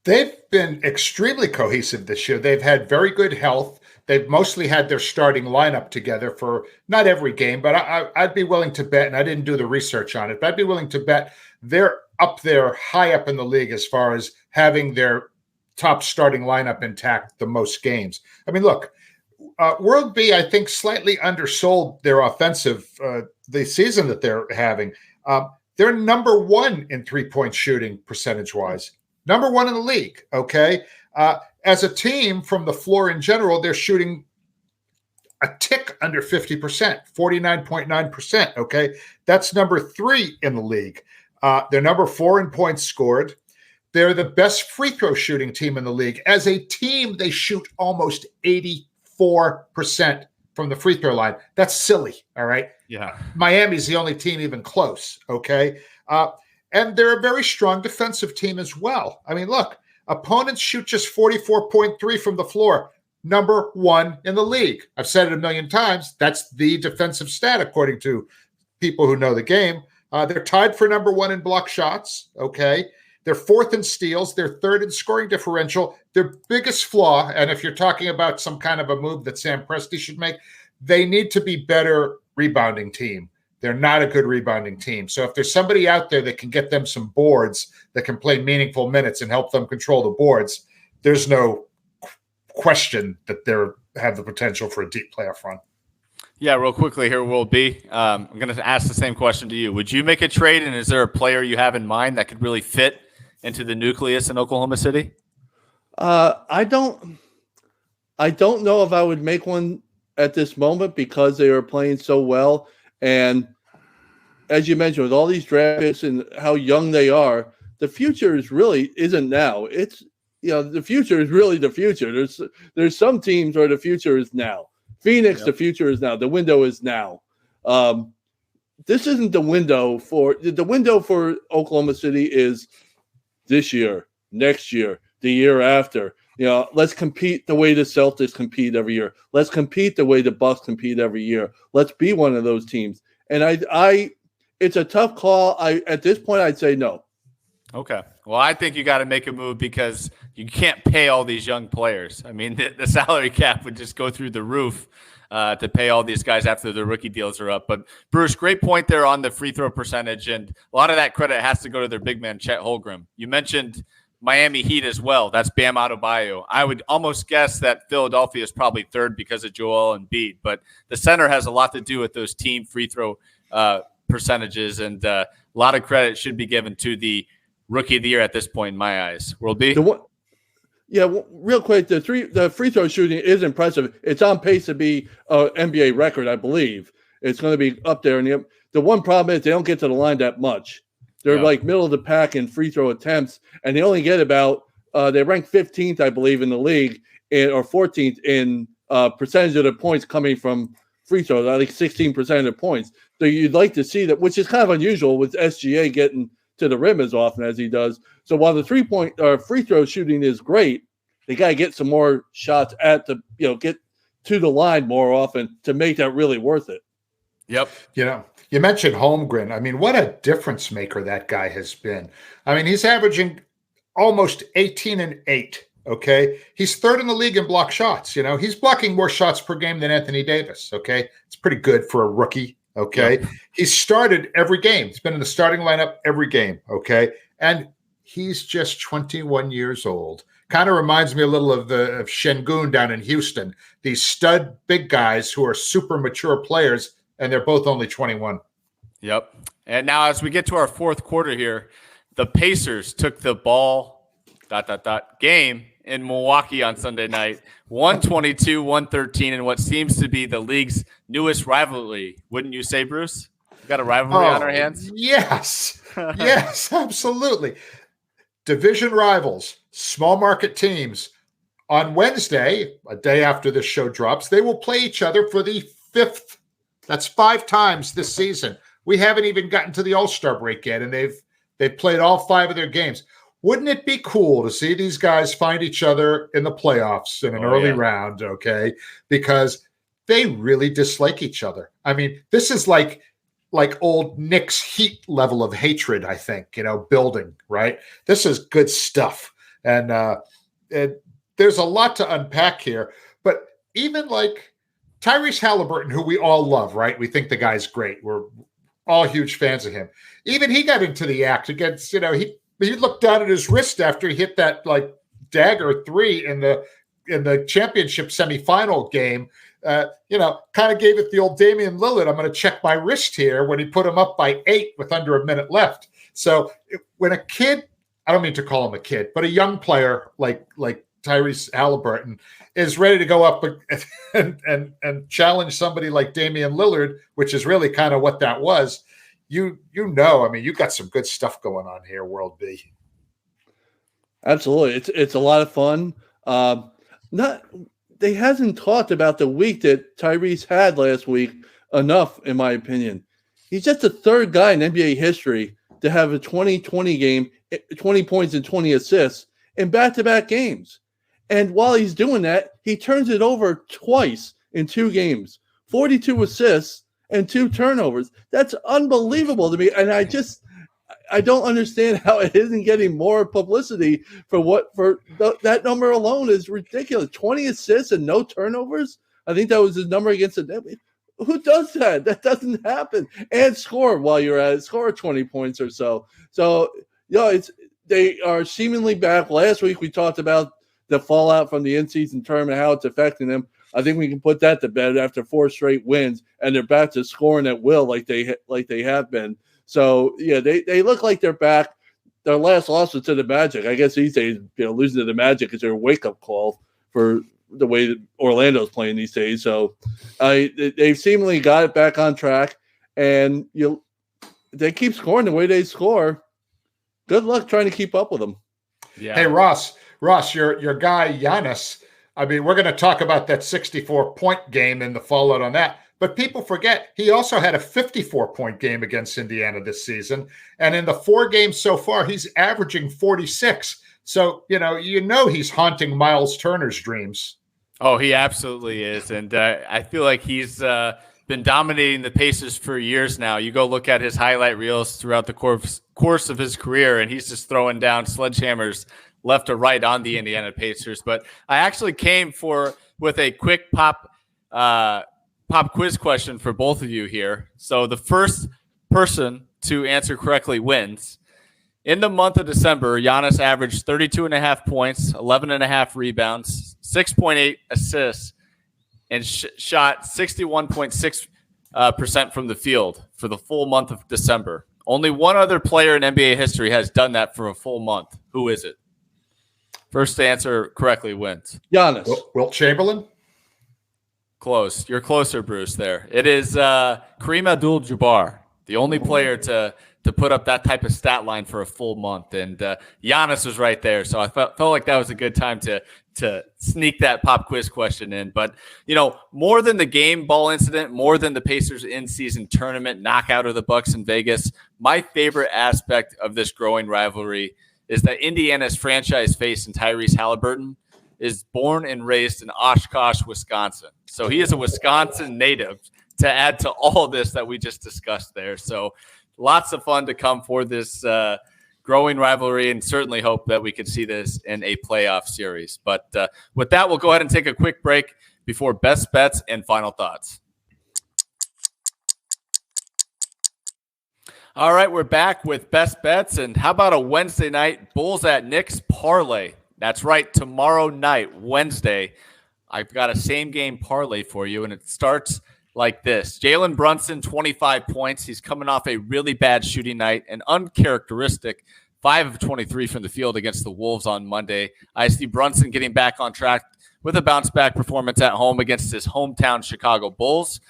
They've been extremely cohesive this year. They've had very good health. They've mostly had their starting lineup together for not every game, but I'd be willing to bet, and I didn't do the research on it, but I'd be willing to bet their up there, high up in the league as far as having their top starting lineup intact the most games. I mean, look, World B, I think, slightly undersold their offensive the season that they're having. They're number one in three-point shooting percentage-wise. Number one in the league, okay? As a team from the floor in general, they're shooting a tick under 50%, 49.9%, okay? That's number three in the league. They're number four in points scored. They're the best free throw shooting team in the league. As a team, they shoot almost 84% from the free throw line. That's silly, all right? Yeah. Miami's the only team even close, okay? And they're a very strong defensive team as well. I mean, look, opponents shoot just 44.3 from the floor, number one in the league. I've said it a million times. That's the defensive stat, according to people who know the game. They're tied for number one in block shots, okay? They're fourth in steals. They're third in scoring differential. Their biggest flaw, and if you're talking about some kind of a move that Sam Presti should make, they need to be better rebounding team. They're not a good rebounding team. So if there's somebody out there that can get them some boards, that can play meaningful minutes and help them control the boards, there's no question that they have the potential for a deep playoff run. Yeah, real quickly here, Will B. I'm going to ask the same question to you. Would you make a trade, and is there a player you have in mind that could really fit into the nucleus in Oklahoma City? I don't know if I would make one at this moment because they are playing so well. And as you mentioned, with all these draft picks and how young they are, the future isn't now. It's, the future is really the future. There's some teams where the future is now. Phoenix, yep. The future is now. The window is now. This isn't the window for Oklahoma City is this year, next year, the year after. Let's compete the way the Celtics compete every year. Let's compete the way the Bucks compete every year. Let's be one of those teams. And it's a tough call. At this point, I'd say no. Okay. Well, I think you got to make a move because you can't pay all these young players. I mean, the salary cap would just go through the roof to pay all these guys after their rookie deals are up. But Bruce, great point there on the free throw percentage. And a lot of that credit has to go to their big man, Chet Holmgren. You mentioned Miami Heat as well. That's Bam Adebayo. I would almost guess that Philadelphia is probably third because of Joel Embiid. But the center has a lot to do with those team free throw percentages. And a lot of credit should be given to the Rookie of the Year at this point in my eyes. World B? Real quick, the free throw shooting is impressive. It's on pace to be an NBA record, I believe. It's going to be up there. And the one problem is they don't get to the line that much. They're like middle of the pack in free throw attempts, and they only get about they rank 15th, I believe, in the league, or 14th in percentage of the points coming from free throws. I think 16% of the points. So you'd like to see that, which is kind of unusual with SGA getting to the rim as often as he does. So while the free throw shooting is great, they got to get some more shots at the get to the line more often to make that really worth it. Yep. You mentioned Holmgren. I mean, what a difference maker that guy has been. I mean, he's averaging almost 18 and 8. Okay. He's third in the league in block shots. He's blocking more shots per game than Anthony Davis. Okay. It's pretty good for a rookie. Okay. Yep. He's started every game. He's been in the starting lineup every game. Okay. And he's just 21 years old. Kind of reminds me a little of Şengün down in Houston. These stud big guys who are super mature players, and they're both only 21. Yep. And now as we get to our fourth quarter here, the Pacers took the ball game in Milwaukee on Sunday night, 122-113 in what seems to be the league's newest rivalry. Wouldn't you say, Bruce? We've got a rivalry on our hands? Yes. Yes, absolutely. Division rivals, small market teams. On Wednesday, a day after this show drops, they will play each other for the fifth. That's 5 times this season. We haven't even gotten to the All-Star break yet, and they've played all 5 of their games. Wouldn't it be cool to see these guys find each other in the playoffs in an early round, okay? Because they really dislike each other. I mean, this is like old Knicks Heat level of hatred, I think, building, right? This is good stuff. And there's a lot to unpack here. But even like Tyrese Haliburton, who we all love, right? We think the guy's great. all huge fans of him. Even he got into the act against, he looked down at his wrist after he hit that like dagger 3 in the championship semifinal game. Kind of gave it the old Damian Lillard, I'm going to check my wrist here, when he put him up by 8 with under a minute left. So when a kid, I don't mean to call him a kid, but a young player like Tyrese Haliburton is ready to go up and challenge somebody like Damian Lillard, which is really kind of what that was. You got some good stuff going on here, World B. Absolutely. It's a lot of fun. They hasn't talked about the week that Tyrese had last week enough, in my opinion. He's just the third guy in NBA history to have a 20-20 game, 20 points and 20 assists in back-to-back games. And while he's doing that, he turns it over twice in 2 games, 42 assists and 2 turnovers. That's unbelievable to me. And I don't understand how it isn't getting more publicity that number alone is ridiculous. 20 assists and no turnovers. I think that was his number against the who does that? That doesn't happen. And score while you're at it. Score 20 points or so. So, they are seemingly back. Last week we talked about the fallout from the in-season tournament, how it's affecting them. I think we can put that to bed after 4 straight wins, and they're back to scoring at will like they have been. So, yeah, they look like they're back. Their last loss was to the Magic. I guess these days, losing to the Magic is their wake-up call for the way that Orlando's playing these days. So they've seemingly got it back on track, and they keep scoring the way they score. Good luck trying to keep up with them. Yeah. Hey, Ross, your guy Giannis. I mean, we're going to talk about that 64-point game and the fallout on that. But people forget he also had a 54-point game against Indiana this season. And in the 4 games so far, he's averaging 46. So, he's haunting Miles Turner's dreams. Oh, he absolutely is. And I feel like he's been dominating the Pacers for years now. You go look at his highlight reels throughout the course of his career, and he's just throwing down sledgehammers left or right on the Indiana Pacers. But I actually came with a quick pop quiz question for both of you here. So the first person to answer correctly wins. In the month of December, Giannis averaged 32.5 points, 11.5 rebounds, 6.8 assists, and shot 61.6% from the field for the full month of December. Only one other player in NBA history has done that for a full month. Who is it? First to answer correctly wins. Giannis. Wilt Chamberlain? Close. You're closer, Bruce, there. It is Kareem Abdul-Jabbar, the only player to put up that type of stat line for a full month. And Giannis was right there. So I felt like that was a good time to sneak that pop quiz question in. But, more than the game ball incident, more than the Pacers in-season tournament knockout of the Bucks in Vegas, my favorite aspect of this growing rivalry is that Indiana's franchise face in Tyrese Haliburton is born and raised in Oshkosh, Wisconsin. So he is a Wisconsin native to add to all this that we just discussed there. So lots of fun to come for this growing rivalry, and certainly hope that we could see this in a playoff series. But with that, we'll go ahead and take a quick break before best bets and final thoughts. All right, we're back with best bets. And how about a Wednesday night Bulls at Knicks parlay? That's right, tomorrow night, Wednesday, I've got a same game parlay for you, and it starts like this. Jalen Brunson, 25 points. He's coming off a really bad shooting night, an uncharacteristic 5 of 23 from the field against the Wolves on Monday. I see Brunson getting back on track with a bounce-back performance at home against his hometown Chicago Bulls.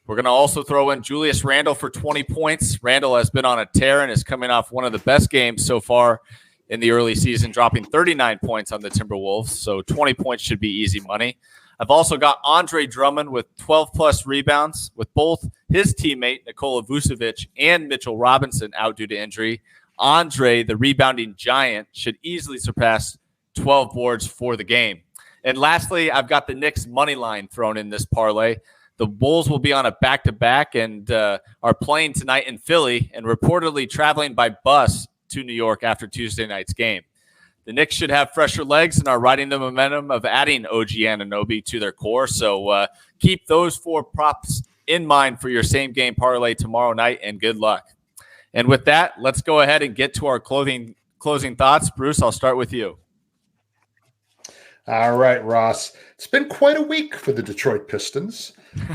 We're going to also throw in Julius Randle for 20 points. Randle has been on a tear and is coming off one of the best games so far in the early season, dropping 39 points on the Timberwolves. So 20 points should be easy money. I've also got Andre Drummond with 12-plus rebounds, with both his teammate Nikola Vucevic and Mitchell Robinson out due to injury. Andre, the rebounding giant, should easily surpass 12 boards for the game. And lastly, I've got the Knicks money line thrown in this parlay. The Bulls will be on a back-to-back and are playing tonight in Philly and reportedly traveling by bus to New York after Tuesday night's game. The Knicks should have fresher legs and are riding the momentum of adding OG Anunoby to their core. So keep those 4 props in mind for your same game parlay tomorrow night, and good luck. And with that, let's go ahead and get to our closing thoughts. Bruce, I'll start with you. All right, Ross. It's been quite a week for the Detroit Pistons.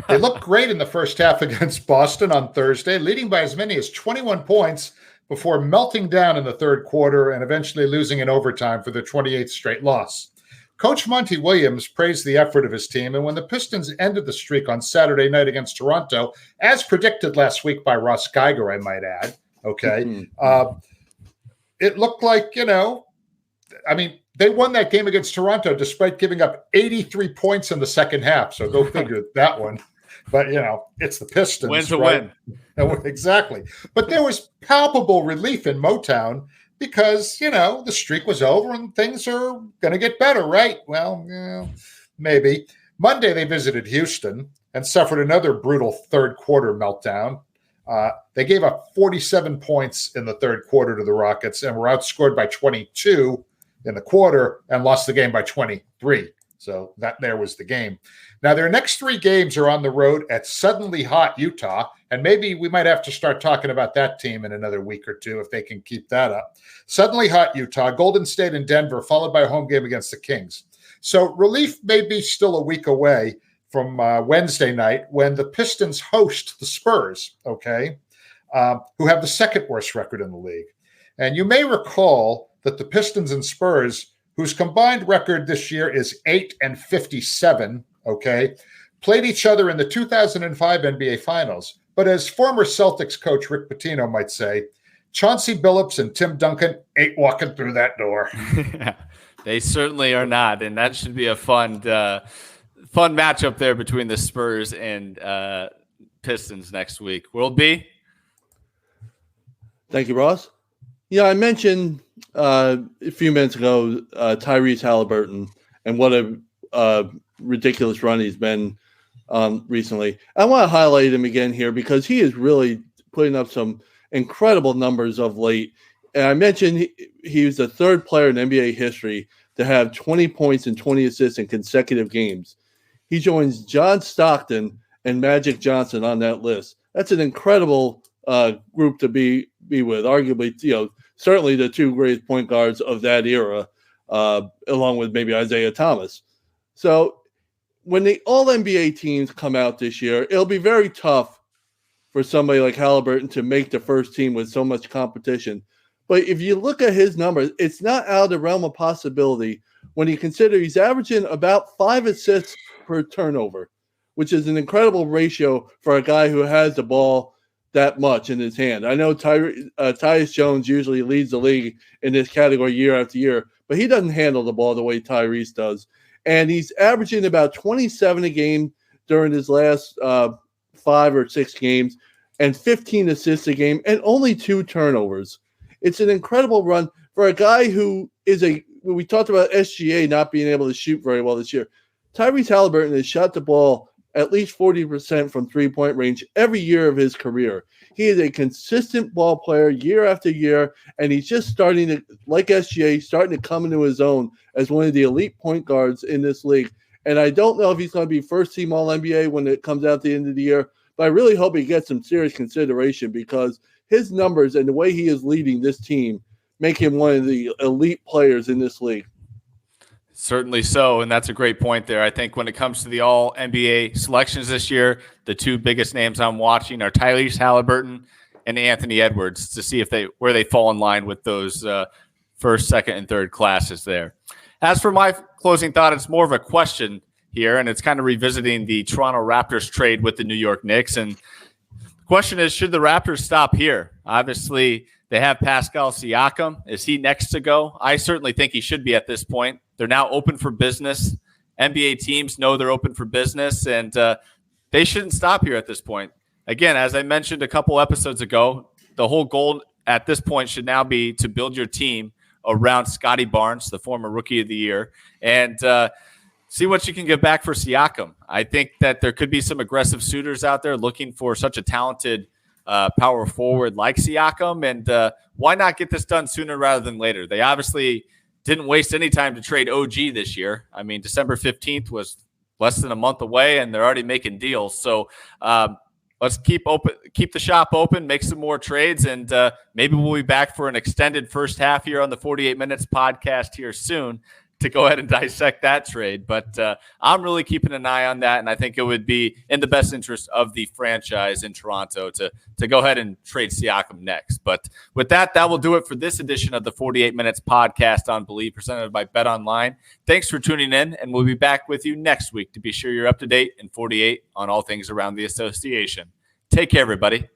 They looked great in the first half against Boston on Thursday, leading by as many as 21 points before melting down in the third quarter and eventually losing in overtime for their 28th straight loss. Coach Monty Williams praised the effort of his team, and when the Pistons ended the streak on Saturday night against Toronto, as predicted last week by Ross Geiger, I might add, it looked like, they won that game against Toronto despite giving up 83 points in the second half. So go figure that one. But, it's the Pistons. Win to win. Exactly. But there was palpable relief in Motown because, the streak was over and things are going to get better, right? Well, maybe. Monday, they visited Houston and suffered another brutal third quarter meltdown. They gave up 47 points in the third quarter to the Rockets and were outscored by 22 in the quarter and lost the game by 23. So that there was the game. Now, their next three games are on the road at suddenly hot Utah, and maybe we might have to start talking about that team in another week or two if they can keep that up. Suddenly hot Utah, Golden State and Denver, followed by a home game against the Kings. So relief may be still a week away from Wednesday night when the Pistons host the Spurs, who have the second worst record in the league. And you may recall that the Pistons and Spurs, whose combined record this year is 8-57, played each other in the 2005 NBA Finals. But as former Celtics coach Rick Pitino might say, Chauncey Billups and Tim Duncan ain't walking through that door. They certainly are not, and that should be a fun matchup there between the Spurs and Pistons next week. World B? Thank you, Ross. Yeah, I mentioned a few minutes ago Tyrese Haliburton and what a ridiculous run he's been recently. I want to highlight him again here because he is really putting up some incredible numbers of late. And I mentioned he was the third player in NBA history to have 20 points and 20 assists in consecutive games. He joins John Stockton and Magic Johnson on that list. That's an incredible group to be with. Arguably, certainly the two greatest point guards of that era, along with maybe Isaiah Thomas. So when the All-NBA teams come out this year, it'll be very tough for somebody like Haliburton to make the first team with so much competition. But if you look at his numbers, it's not out of the realm of possibility when you consider he's averaging about 5 assists per turnover, which is an incredible ratio for a guy who has the ball that much in his hand. I know Tyus Jones usually leads the league in this category year after year, but he doesn't handle the ball the way Tyrese does. And he's averaging about 27 a game during his last 5 or 6 games and 15 assists a game and only 2 turnovers. It's an incredible run for a guy who is we talked about SGA not being able to shoot very well this year. Tyrese Haliburton has shot the ball at least 40% from three-point range every year of his career. He is a consistent ball player year after year, and he's just starting to, like SGA, starting to come into his own as one of the elite point guards in this league. And I don't know if he's going to be first-team All-NBA when it comes out at the end of the year, but I really hope he gets some serious consideration because his numbers and the way he is leading this team make him one of the elite players in this league. Certainly so, and that's a great point there. I think when it comes to the All-NBA selections this year, the two biggest names I'm watching are Tyrese Haliburton and Anthony Edwards to see where they fall in line with those first, second, and third classes there. As for my closing thought, it's more of a question here, and it's kind of revisiting the Toronto Raptors trade with the New York Knicks. And the question is, should the Raptors stop here? Obviously, they have Pascal Siakam. Is he next to go? I certainly think he should be at this point. They're now open for business. NBA teams know they're open for business, and they shouldn't stop here at this point. Again, as I mentioned a couple episodes ago, the whole goal at this point should now be to build your team around Scotty Barnes, the former Rookie of the Year, and see what you can get back for Siakam. I think that there could be some aggressive suitors out there looking for such a talented power forward like Siakam, and why not get this done sooner rather than later? They obviously didn't waste any time to trade OG this year. I mean, December 15th was less than a month away, and they're already making deals. So let's keep the shop open, make some more trades, and maybe we'll be back for an extended first half here on the 48 Minutes podcast here soon to go ahead and dissect that trade. But I'm really keeping an eye on that, and I think it would be in the best interest of the franchise in Toronto to go ahead and trade Siakam next. But with that will do it for this edition of the 48 Minutes podcast on Believe, presented by Bet Online. Thanks for tuning in, and we'll be back with you next week to be sure you're up to date in 48 on all things around the association. Take care, everybody.